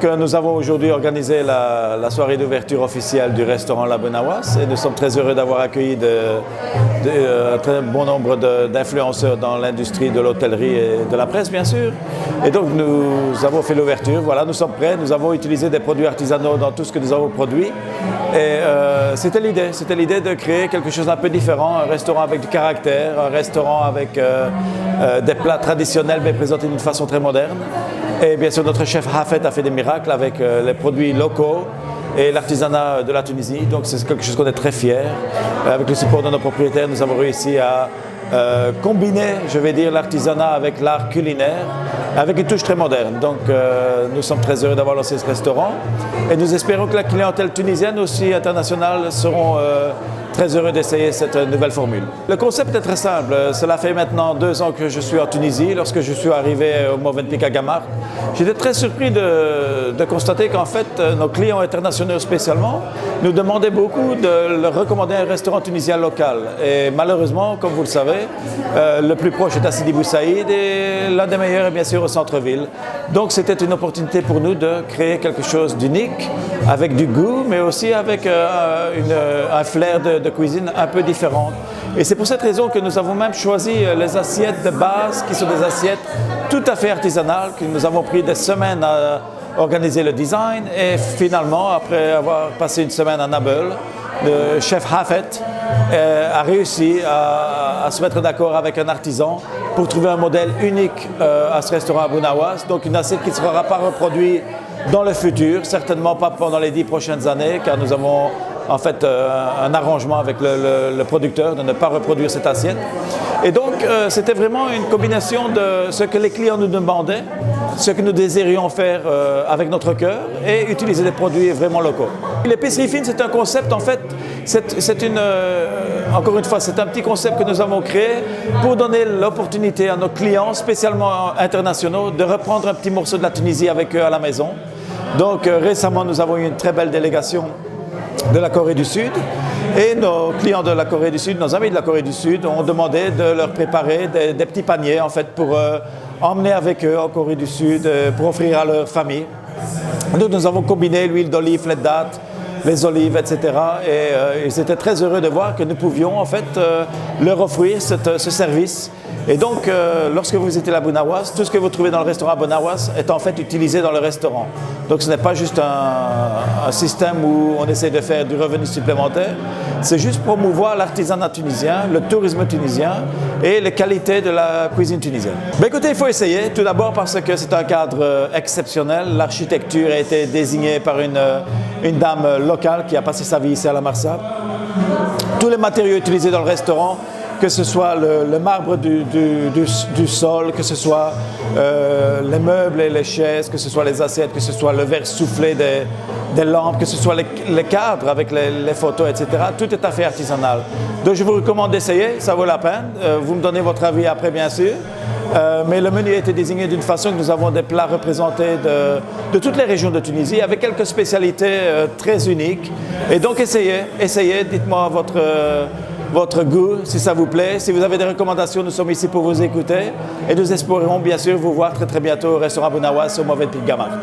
Donc nous avons aujourd'hui organisé la soirée d'ouverture officielle du restaurant La Benaouasse et nous sommes très heureux d'avoir accueilli un très bon nombre d'influenceurs dans l'industrie de l'hôtellerie et de la presse bien sûr. Et donc nous avons fait l'ouverture, voilà, nous sommes prêts, nous avons utilisé des produits artisanaux dans tout ce que nous avons produit. Et c'était l'idée de créer quelque chose d'un peu différent, un restaurant avec du caractère, un restaurant avec des plats traditionnels mais présentés d'une façon très moderne. Et bien sûr, notre chef Hafet a fait des miracles avec les produits locaux et l'artisanat de la Tunisie. Donc c'est quelque chose qu'on est très fiers. Avec le support de nos propriétaires, nous avons réussi à combiner, je vais dire, l'artisanat avec l'art culinaire, avec une touche très moderne. Donc nous sommes très heureux d'avoir lancé ce restaurant. Et nous espérons que la clientèle tunisienne aussi internationale seront très heureux d'essayer cette nouvelle formule. Le concept est très simple. Cela fait maintenant 2 ans que je suis en Tunisie. Lorsque je suis arrivé au Movenpick à Gamart, j'étais très surpris de constater qu'en fait, nos clients internationaux spécialement nous demandaient beaucoup de leur recommander un restaurant tunisien local. Et malheureusement, comme vous le savez, le plus proche est à Sidi Bou Saïd et l'un des meilleurs est bien sûr au centre-ville. Donc c'était une opportunité pour nous de créer quelque chose d'unique, avec du goût, mais aussi avec un flair de cuisine un peu différente. Et c'est pour cette raison que nous avons même choisi les assiettes de base, qui sont des assiettes tout à fait artisanales, que nous avons pris des semaines à organiser le design. Et finalement, après avoir passé une semaine à Nabeul, le chef Hafet a réussi à se mettre d'accord avec un artisan pour trouver un modèle unique à ce restaurant à Benaouasse. Donc une assiette qui ne sera pas reproduite dans le futur, certainement pas pendant les 10 prochaines années, car nous avons en fait un arrangement avec le producteur de ne pas reproduire cette assiette. Et donc c'était vraiment une combination de ce que les clients nous demandaient, ce que nous désirions faire avec notre cœur et utiliser des produits vraiment locaux. L'épicerie fine, c'est un concept en fait, encore une fois, c'est un petit concept que nous avons créé pour donner l'opportunité à nos clients, spécialement internationaux, de reprendre un petit morceau de la Tunisie avec eux à la maison. Donc récemment, nous avons eu une très belle délégation de la Corée du Sud et nos clients de la Corée du Sud, nos amis de la Corée du Sud ont demandé de leur préparer des petits paniers en fait pour emmener avec eux en Corée du Sud pour offrir à leur famille. Donc nous avons combiné l'huile d'olive, les dattes, les olives, etc. Et ils étaient très heureux de voir que nous pouvions en fait leur offrir ce service. Et donc, lorsque vous étiez à Benaouasse, tout ce que vous trouvez dans le restaurant à Benaouasse est en fait utilisé dans le restaurant. Donc, ce n'est pas juste un système où on essaie de faire du revenu supplémentaire. C'est juste promouvoir l'artisanat tunisien, le tourisme tunisien et les qualités de la cuisine tunisienne. Ben, écoutez, il faut essayer. Tout d'abord parce que c'est un cadre exceptionnel. L'architecture a été désignée par une dame locale qui a passé sa vie ici à la Marsa. Tous les matériaux utilisés dans le restaurant, que ce soit le marbre du sol, que ce soit les meubles et les chaises, que ce soit les assiettes, que ce soit le verre soufflé des lampes, que ce soit les cadres avec les photos, etc. Tout est à fait artisanal. Donc je vous recommande d'essayer, ça vaut la peine. Vous me donnez votre avis après bien sûr. Mais le menu a été désigné d'une façon que nous avons des plats représentés de toutes les régions de Tunisie avec quelques spécialités très uniques. Et donc essayez, dites-moi votre goût, si ça vous plaît. Si vous avez des recommandations, nous sommes ici pour vous écouter. Et nous espérons bien sûr vous voir très très bientôt au restaurant Benaouasse au Movenpick Gamart.